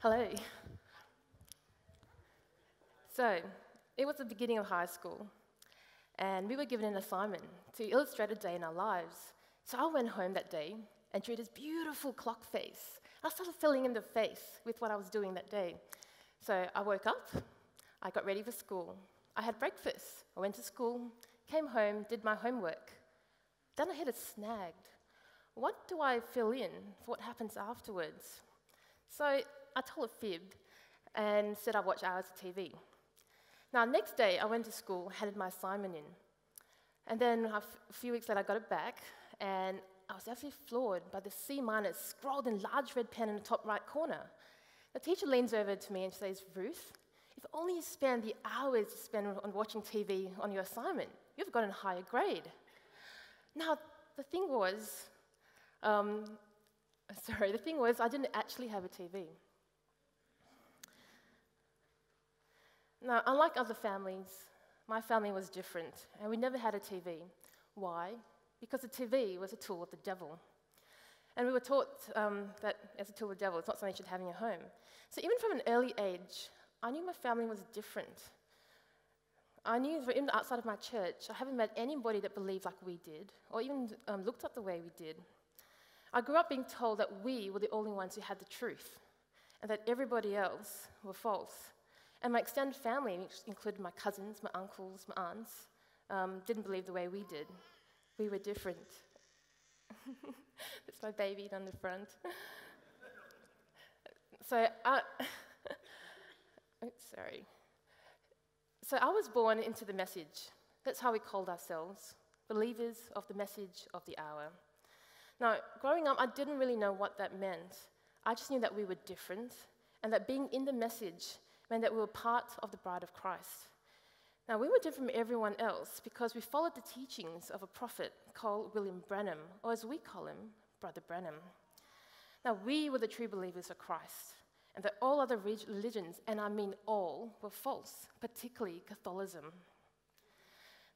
Hello. So, it was the beginning of high school, and we were given an assignment to illustrate a day in our lives. So I went home that day and drew this beautiful clock face. I started filling in the face with what I was doing that day. So I woke up, I got ready for school, I had breakfast, I went to school, came home, did my homework. Then I hit a snag. What do I fill in for what happens afterwards? So I told a fib and said I'd watch hours of TV. Now, next day, I went to school, handed my assignment in. And then a few weeks later, I got it back, and I was absolutely floored by the C- scrawled in large red pen in the top right corner. The teacher leans over to me and says, "Ruth, if only you spend the hours you spend on watching TV on your assignment, you've got a higher grade." Now, the thing was, I didn't actually have a TV. Now, unlike other families, my family was different, and we never had a TV. Why? Because the TV was a tool of the devil. And we were taught that as a tool of the devil, it's not something you should have in your home. So even from an early age, I knew my family was different. I knew that even outside of my church, I haven't met anybody that believed like we did, or even looked up the way we did. I grew up being told that we were the only ones who had the truth, and that everybody else were false. And my extended family, which included my cousins, my uncles, my aunts, didn't believe the way we did. We were different. It's my baby down the front. So I was born into the message. That's how we called ourselves, believers of the message of the hour. Now, growing up, I didn't really know what that meant. I just knew that we were different, and that being in the message meant that we were part of the bride of Christ. Now, we were different from everyone else because we followed the teachings of a prophet called William Branham, or as we call him, Brother Branham. Now, we were the true believers of Christ, and that all other religions, and I mean all, were false, particularly Catholicism.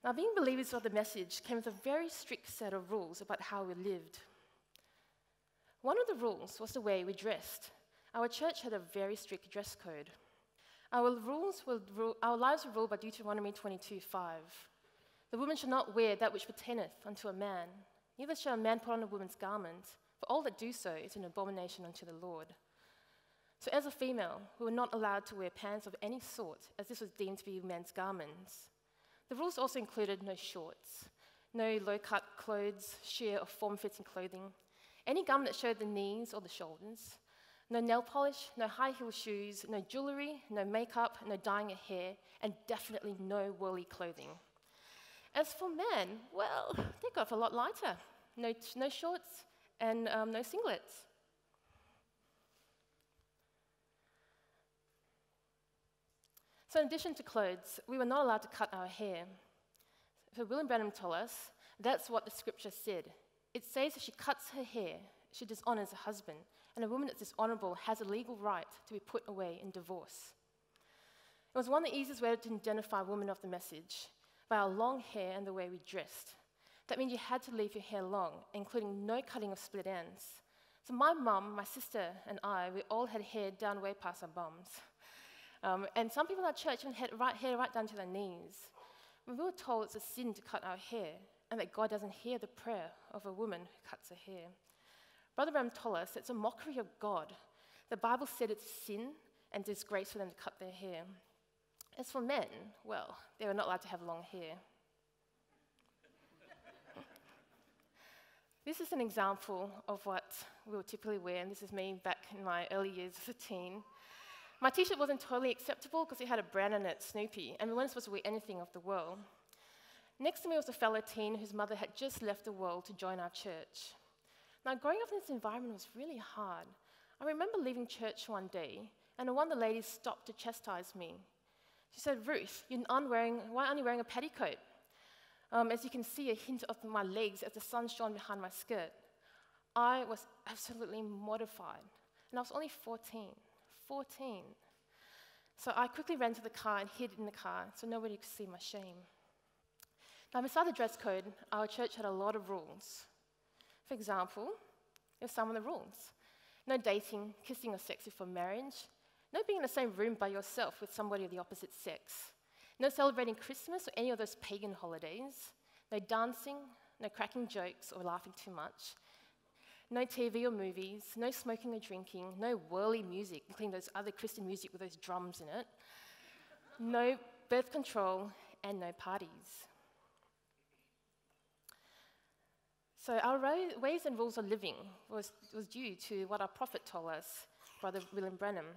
Now, being believers of the message came with a very strict set of rules about how we lived. One of the rules was the way we dressed. Our church had a very strict dress code. Our lives were ruled by Deuteronomy 22:5. The woman shall not wear that which pertaineth unto a man, neither shall a man put on a woman's garment, for all that do so is an abomination unto the Lord. So as a female, we were not allowed to wear pants of any sort, as this was deemed to be men's garments. The rules also included no shorts, no low-cut clothes, sheer or form-fitting clothing, any garment that showed the knees or the shoulders, no nail polish, no high-heel shoes, no jewelry, no makeup, no dyeing your hair, and definitely no woolly clothing. As for men, well, they got a lot lighter. No shorts and no singlets. So in addition to clothes, we were not allowed to cut our hair. So William Branham told us that's what the scripture said. It says if she cuts her hair, she dishonors her husband, and a woman that's dishonorable has a legal right to be put away in divorce. It was one of the easiest ways to identify women of the message, by our long hair and the way we dressed. That means you had to leave your hair long, including no cutting of split ends. So my mum, my sister, and I, we all had hair down way past our bums. And some people in our church even had hair right down to their knees. We were told it's a sin to cut our hair, and that God doesn't hear the prayer of a woman who cuts her hair. Brother Branham told us it's a mockery of God. The Bible said it's sin and disgrace for them to cut their hair. As for men, well, they were not allowed to have long hair. This is an example of what we would typically wear, and this is me back in my early years as a teen. My t-shirt wasn't totally acceptable because it had a brand on it, Snoopy, and we weren't supposed to wear anything of the world. Next to me was a fellow teen whose mother had just left the world to join our church. Now, growing up in this environment was really hard. I remember leaving church one day, and one of the ladies stopped to chastise me. She said, "Ruth, why aren't you wearing a petticoat?" As you can see, a hint of my legs as the sun shone behind my skirt. I was absolutely mortified, and I was only 14. So I quickly ran to the car and hid in the car so nobody could see my shame. Now, beside the dress code, our church had a lot of rules. For example, here's some of the rules. No dating, kissing, or sex before marriage. No being in the same room by yourself with somebody of the opposite sex. No celebrating Christmas or any of those pagan holidays. No dancing, no cracking jokes or laughing too much. No TV or movies, no smoking or drinking, no whirly music, including those other Christian music with those drums in it. No birth control and no parties. So our ways and rules of living was due to what our prophet told us, Brother William Branham.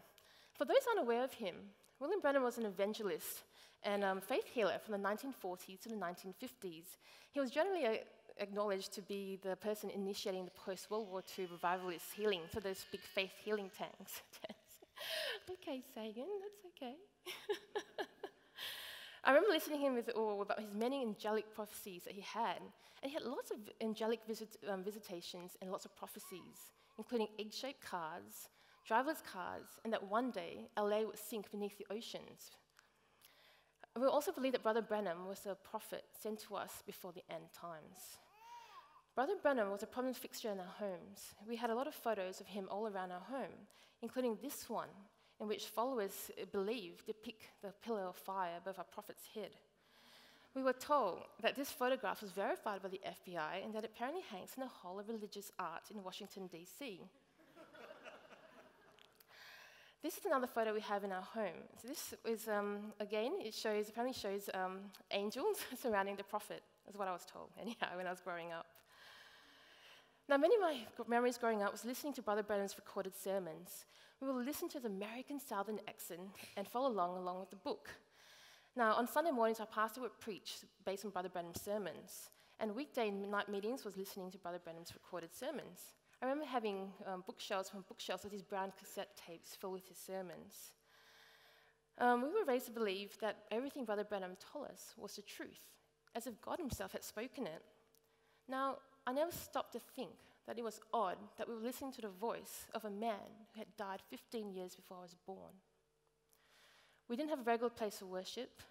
For those unaware of him, William Branham was an evangelist and faith healer from the 1940s to the 1950s. He was generally acknowledged to be the person initiating the post-World War II revivalist healing, so those big faith healing tanks. Okay, Sagan, that's okay. I remember listening to him with awe about his many angelic prophecies that he had. And he had lots of angelic visitations and lots of prophecies, including egg-shaped cars, driverless cars, and that one day LA would sink beneath the oceans. We also believe that Brother Branham was a prophet sent to us before the end times. Brother Branham was a prominent fixture in our homes. We had a lot of photos of him all around our home, including this one, in which followers believe depict the pillar of fire above our prophet's head. We were told that this photograph was verified by the FBI and that it apparently hangs in the Hall of Religious Art in Washington, D.C. This is another photo we have in our home. So this is, again, apparently shows angels surrounding the prophet, is what I was told, anyhow, when I was growing up. Now, many of my memories growing up was listening to Brother Branham's recorded sermons. We will listen to his American Southern accent and follow along with the book. Now, on Sunday mornings, our pastor would preach based on Brother Branham's sermons, and weekday night meetings was listening to Brother Branham's recorded sermons. I remember having bookshelves with these brown cassette tapes filled with his sermons. We were raised to believe that everything Brother Branham told us was the truth, as if God himself had spoken it. Now, I never stopped to think that it was odd that we were listening to the voice of a man who had died 15 years before I was born. We didn't have a regular place of worship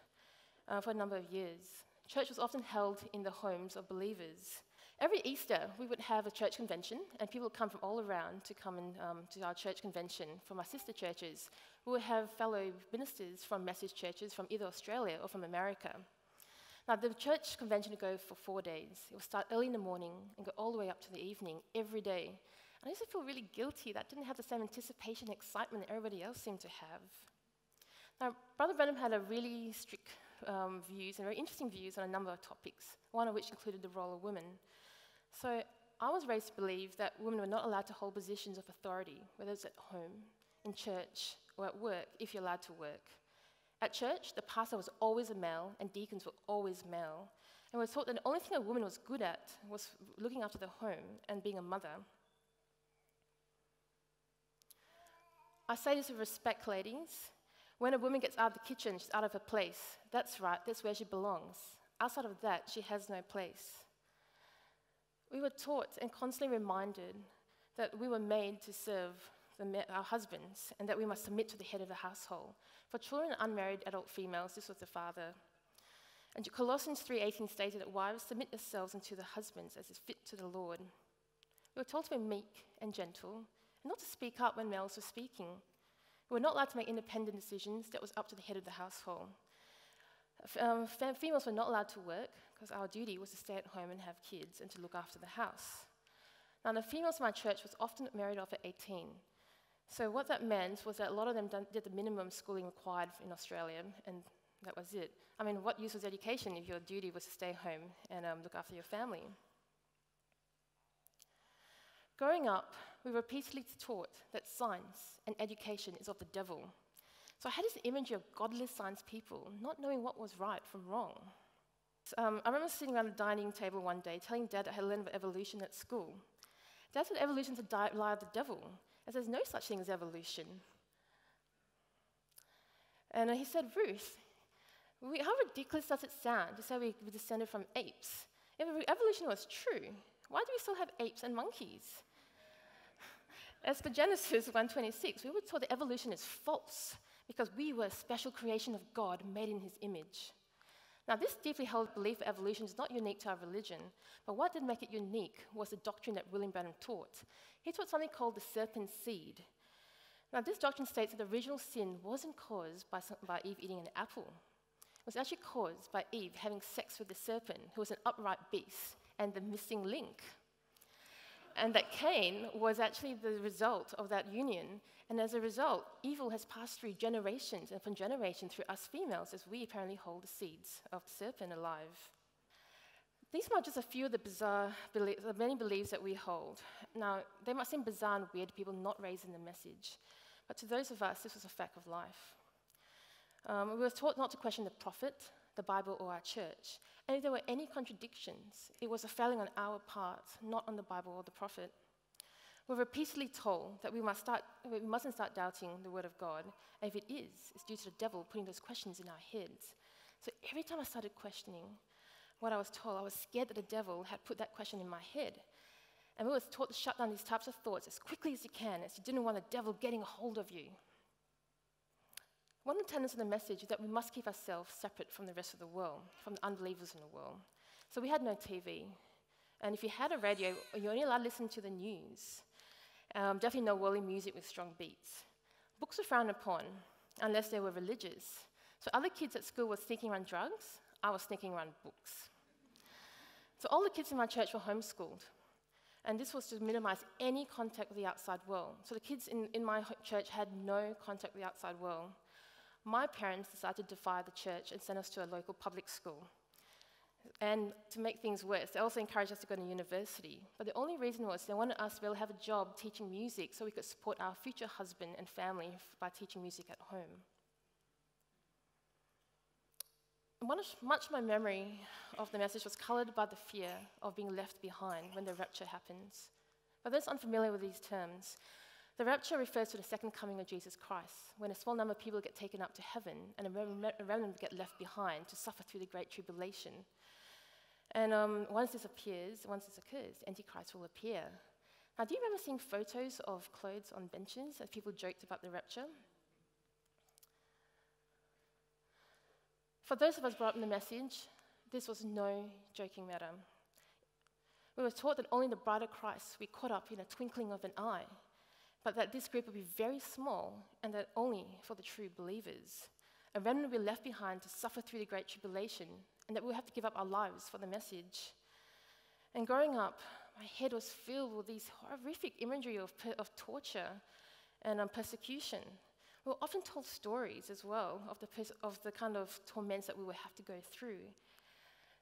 for a number of years. Church was often held in the homes of believers. Every Easter, we would have a church convention, and people would come from all around to come to our church convention from our sister churches. We would have fellow ministers from message churches from either Australia or from America. Now, the church convention would go for 4 days. It would start early in the morning and go all the way up to the evening, every day. And I used to feel really guilty that I didn't have the same anticipation and excitement that everybody else seemed to have. Now, Brother Branham had a really strict views and very interesting views on a number of topics, one of which included the role of women. So I was raised to believe that women were not allowed to hold positions of authority, whether it's at home, in church, or at work, if you're allowed to work. At church, the pastor was always a male, and deacons were always male. And we were taught that the only thing a woman was good at was looking after the home and being a mother. I say this with respect, ladies. When a woman gets out of the kitchen, she's out of her place. That's right, that's where she belongs. Outside of that, she has no place. We were taught and constantly reminded that we were made to serve our husbands and that we must submit to the head of the household. For children and unmarried adult females, this was the father. And Colossians 3:18 stated that wives, submit yourselves unto the husbands as is fit to the Lord. We were told to be meek and gentle and not to speak up when males were speaking. We were not allowed to make independent decisions. That was up to the head of the household. Females were not allowed to work because our duty was to stay at home and have kids and to look after the house. Now, the females in my church was often married off at 18. So what that meant was that a lot of them did the minimum schooling required in Australia, and that was it. I mean, what use was education if your duty was to stay home and look after your family? Growing up, we were repeatedly taught that science and education is of the devil. So I had this image of godless science people not knowing what was right from wrong. I remember sitting around the dining table one day telling Dad I had learned about evolution at school. Dad said evolution's a lie of the devil, as there's no such thing as evolution. And he said, Ruth, how ridiculous does it sound to say we descended from apes? If evolution was true, why do we still have apes and monkeys? As for Genesis 1:26, we were taught that evolution is false because we were a special creation of God made in his image. Now, this deeply held belief of evolution is not unique to our religion, but what did make it unique was the doctrine that William Branham taught. He taught something called the serpent seed. Now, this doctrine states that the original sin wasn't caused by Eve eating an apple. It was actually caused by Eve having sex with the serpent, who was an upright beast, and the missing link. And that Cain was actually the result of that union. And as a result, evil has passed through generations and from generation through us females, as we apparently hold the seeds of the serpent alive. These are just a few of the many beliefs that we hold. Now, they might seem bizarre and weird to people not raised in the message, but to those of us, this was a fact of life. We were taught not to question the prophet, the Bible, or our church. And if there were any contradictions, it was a failing on our part, not on the Bible or the prophet. We're repeatedly told that we mustn't start doubting the word of God. And if it is, it's due to the devil putting those questions in our heads. So every time I started questioning what I was told, I was scared that the devil had put that question in my head. And we were taught to shut down these types of thoughts as quickly as you can, as you didn't want the devil getting a hold of you. One of the tenets of the message is that we must keep ourselves separate from the rest of the world, from the unbelievers in the world. So we had no TV. And if you had a radio, you only allowed to listen to the news. Definitely no worldly music with strong beats. Books were frowned upon, unless they were religious. So other kids at school were sneaking around drugs, I was sneaking around books. So all the kids in my church were homeschooled. And this was to minimize any contact with the outside world. So the kids in my church had no contact with the outside world. My parents decided to defy the church and send us to a local public school. And to make things worse, they also encouraged us to go to university. But the only reason was they wanted us to be able to have a job teaching music so we could support our future husband and family by teaching music at home. Much of my memory of the message was colored by the fear of being left behind when the rapture happens. For those unfamiliar with these terms, the rapture refers to the second coming of Jesus Christ, when a small number of people get taken up to heaven and a remnant get left behind to suffer through the Great Tribulation. And once this occurs, Antichrist will appear. Now, do you remember seeing photos of clothes on benches as people joked about the rapture? For those of us brought up in the message, this was no joking matter. We were taught that only the bride of Christ would be caught up in a twinkling of an eye, but that this group would be very small and that only for the true believers. A remnant would be left behind to suffer through the Great Tribulation, and that we would have to give up our lives for the message. And growing up, my head was filled with these horrific imagery of torture and persecution. We were often told stories as well of the kind of torments that we would have to go through.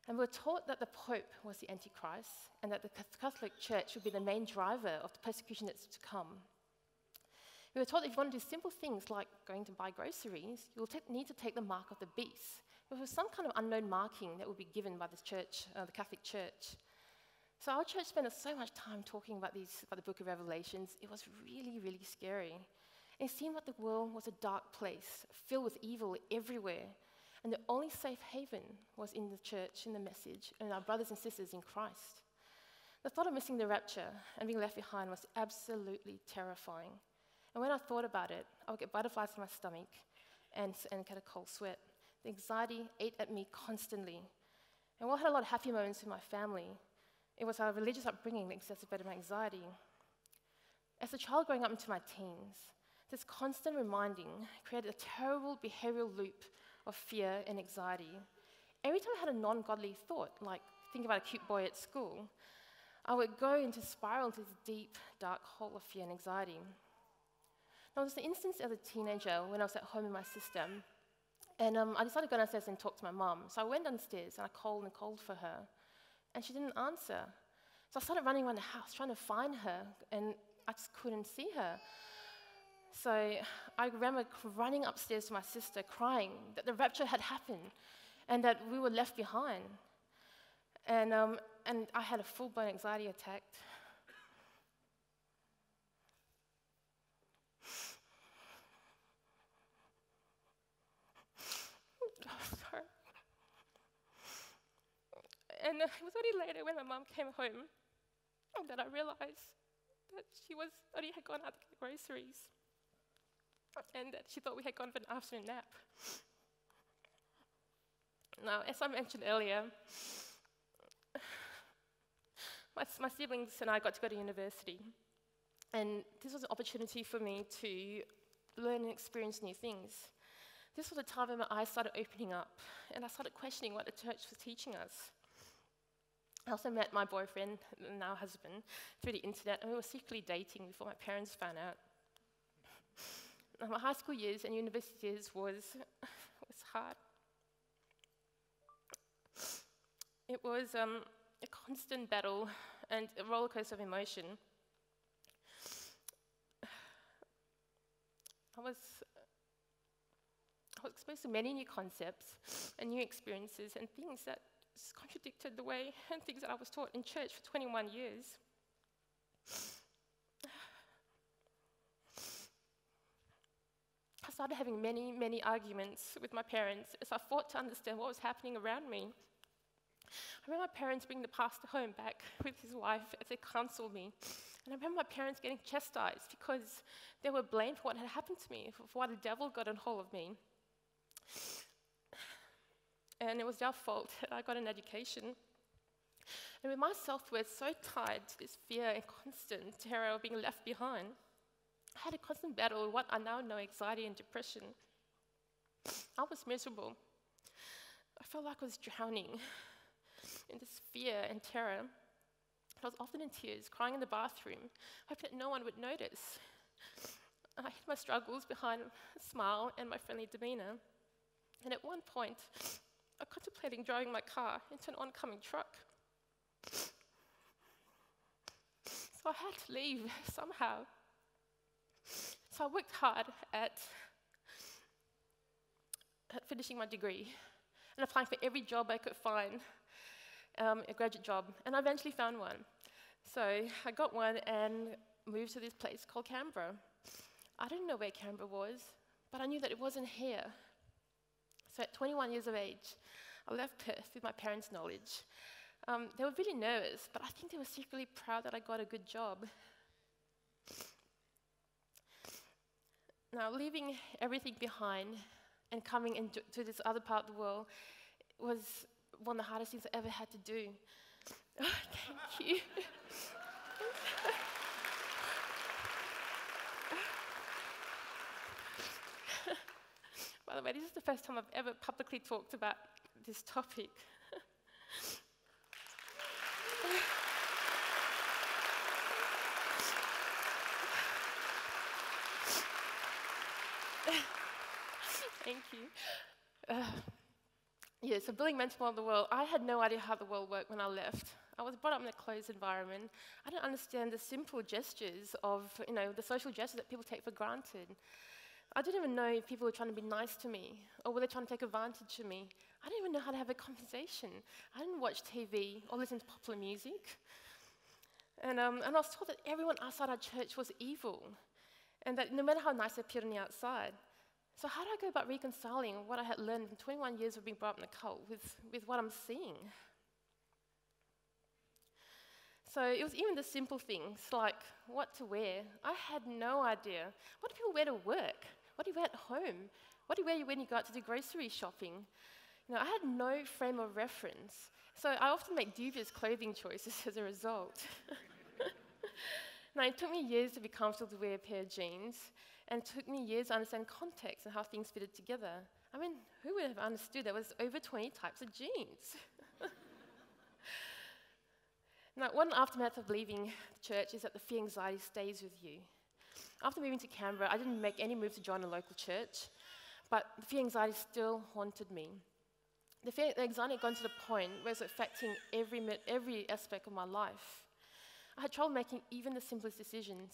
And we were taught that the Pope was the Antichrist and that the Catholic Church would be the main driver of the persecution that's to come. We were taught that if you want to do simple things like going to buy groceries, you'll need to take the mark of the beast. There was some kind of unknown marking that would be given by the church, the Catholic Church. So our church spent so much time talking about the book of Revelations. It was really, really scary. And it seemed like the world was a dark place, filled with evil everywhere. And the only safe haven was in the church, in the message, and our brothers and sisters in Christ. The thought of missing the rapture and being left behind was absolutely terrifying. And when I thought about it, I would get butterflies in my stomach and get a cold sweat. The anxiety ate at me constantly. And while I had a lot of happy moments in my family, it was our religious upbringing that exacerbated my anxiety. As a child growing up into my teens, this constant reminding created a terrible behavioral loop of fear and anxiety. Every time I had a non-godly thought, like thinking about a cute boy at school, I would spiral into this deep, dark hole of fear and anxiety. Now, there was an instance as a teenager when I was at home with my sister, and I decided to go downstairs and talk to my mum. So I went downstairs and I called for her, and she didn't answer. So I started running around the house trying to find her, and I just couldn't see her. So I remember running upstairs to my sister, crying that the rapture had happened and that we were left behind. And I had a full-blown anxiety attack. Sorry. And it was only later when my mum came home that I realized that she only had gone out to get groceries and that she thought we had gone for an afternoon nap. Now, as I mentioned earlier, my siblings and I got to go to university. And this was an opportunity for me to learn and experience new things. This was a time when my eyes started opening up, and I started questioning what the church was teaching us. I also met my boyfriend, now husband, through the internet, and we were secretly dating before my parents found out. Now, my high school years and university years was hard. It was a constant battle and a roller coaster of emotion. I was exposed to many new concepts and new experiences and things that just contradicted the way and things that I was taught in church for 21 years. I started having many, many arguments with my parents as I fought to understand what was happening around me. I remember my parents bringing the pastor home back with his wife as they counseled me. And I remember my parents getting chastised because they were blamed for what had happened to me, for why the devil got a hold of me. And it was their fault that I got an education. And with my self-worth so tied to this fear and constant terror of being left behind, I had a constant battle with what I now know anxiety and depression. I was miserable. I felt like I was drowning in this fear and terror. I was often in tears, crying in the bathroom, hoping that no one would notice. I hid my struggles behind a smile and my friendly demeanor. And at one point, I contemplated driving my car into an oncoming truck. So I had to leave somehow. So I worked hard at finishing my degree and applying for every job I could find, a graduate job, and I eventually found one. So I got one and moved to this place called Canberra. I didn't know where Canberra was, but I knew that it wasn't here. So at 21 years of age, I left Perth with my parents' knowledge. They were really nervous, but I think they were secretly proud that I got a good job. Now, leaving everything behind and coming into this other part of the world was one of the hardest things I ever had to do. Oh, thank you. By the way, this is the first time I've ever publicly talked about this topic. Thank you. Yeah, so building mental model of the world, I had no idea how the world worked when I left. I was brought up in a closed environment. I didn't understand the simple gestures of, the social gestures that people take for granted. I didn't even know if people were trying to be nice to me, or were they trying to take advantage of me. I didn't even know how to have a conversation. I didn't watch TV or listen to popular music. And I was told that everyone outside our church was evil, and that no matter how nice they appeared on the outside. So how do I go about reconciling what I had learned in 21 years of being brought up in a cult with what I'm seeing? So it was even the simple things like what to wear. I had no idea. What do people wear to work? What do you wear at home? What do you wear when you go out to do grocery shopping? I had no frame of reference. So I often make dubious clothing choices as a result. Now, it took me years to be comfortable to wear a pair of jeans, and it took me years to understand context and how things fitted together. I mean, who would have understood there was over 20 types of jeans? Now, one aftermath of leaving the church is that the fear anxiety stays with you. After moving to Canberra, I didn't make any move to join a local church, but the fear anxiety still haunted me. The anxiety had gone to the point where it was affecting every aspect of my life. I had trouble making even the simplest decisions.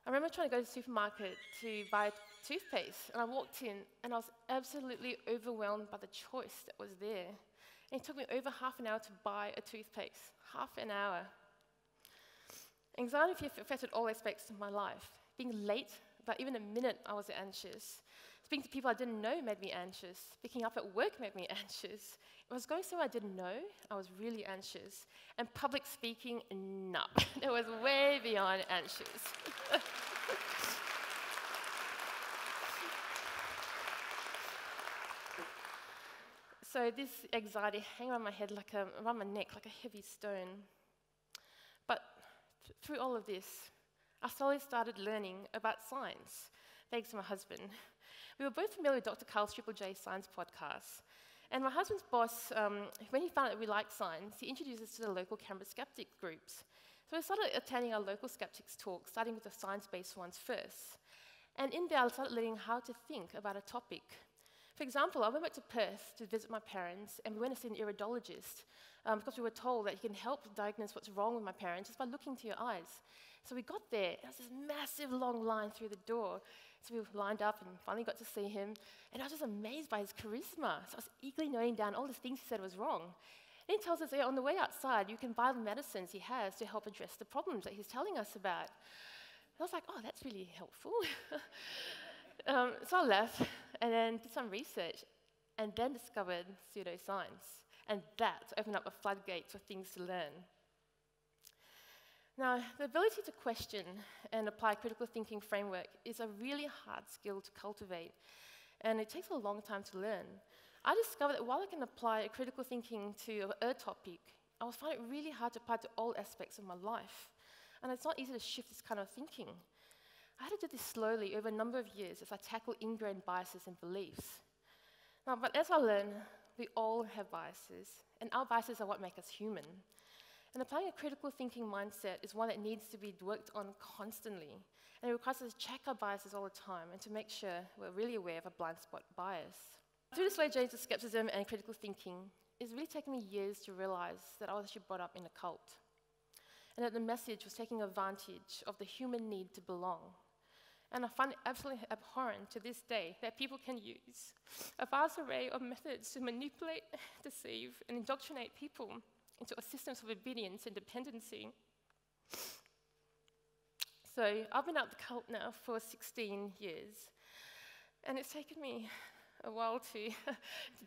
I remember trying to go to the supermarket to buy toothpaste, and I walked in, and I was absolutely overwhelmed by the choice that was there. And it took me over half an hour to buy a toothpaste. Half an hour. Anxiety affected all aspects of my life. Being late, by even a minute, I was anxious. Speaking to people I didn't know made me anxious. Picking up at work made me anxious. If I was going somewhere I didn't know, I was really anxious. And public speaking, no. It was way beyond anxious. So this anxiety hung around my head, around my neck, like a heavy stone. But through all of this, I slowly started learning about science, thanks to my husband. We were both familiar with Dr. Carl's Triple J Science podcast. And my husband's boss, when he found out that we liked science, he introduced us to the local Canberra skeptic groups. So we started attending our local skeptics talks, starting with the science-based ones first. And in there, I started learning how to think about a topic. For example, I went back to Perth to visit my parents, and we went to see an iridologist because we were told that he can help diagnose what's wrong with my parents just by looking into your eyes. So we got there, and there was this massive long line through the door. So we lined up and finally got to see him, and I was just amazed by his charisma. So I was eagerly noting down all the things he said was wrong. And he tells us, on the way outside, you can buy the medicines he has to help address the problems that he's telling us about. And I was like, oh, that's really helpful. So I left and then did some research and then discovered pseudoscience. And that opened up a floodgate for things to learn. Now, the ability to question and apply a critical thinking framework is a really hard skill to cultivate, and it takes a long time to learn. I discovered that while I can apply a critical thinking to a topic, I was finding it really hard to apply to all aspects of my life. And it's not easy to shift this kind of thinking. I had to do this slowly over a number of years as I tackled ingrained biases and beliefs. Now, but as I learn, we all have biases, and our biases are what make us human. And applying a critical thinking mindset is one that needs to be worked on constantly, and it requires us to check our biases all the time and to make sure we're really aware of a blind spot bias. Through the slow journey to skepticism and critical thinking, it's really taken me years to realize that I was actually brought up in a cult, and that the message was taking advantage of the human need to belong. And I find it absolutely abhorrent to this day that people can use a vast array of methods to manipulate, deceive, and indoctrinate people into a system of obedience and dependency. So I've been out the cult now for 16 years, and it's taken me a while to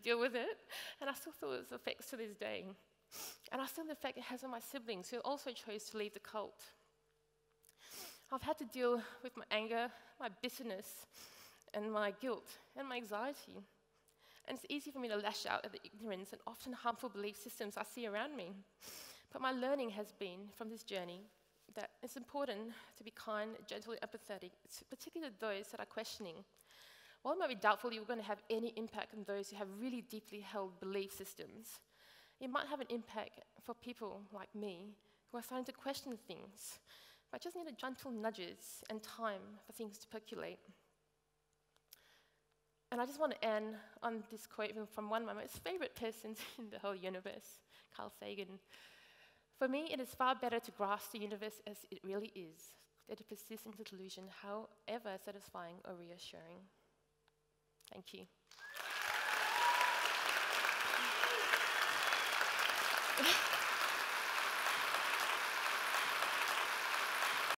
deal with it, and I still feel its effects to this day. And I still the effect it has on my siblings, who also chose to leave the cult. I've had to deal with my anger, my bitterness, and my guilt, and my anxiety. And it's easy for me to lash out at the ignorance and often harmful belief systems I see around me. But my learning has been from this journey that it's important to be kind, gentle, and empathetic, particularly to those that are questioning. While it might be doubtful you're going to have any impact on those who have really deeply held belief systems, it might have an impact for people like me who are starting to question things, but just need gentle nudges and time for things to percolate. And I just want to end on this quote from one of my most favorite persons in the whole universe, Carl Sagan. For me, it is far better to grasp the universe as it really is than to persist in the delusion, however satisfying or reassuring. Thank you.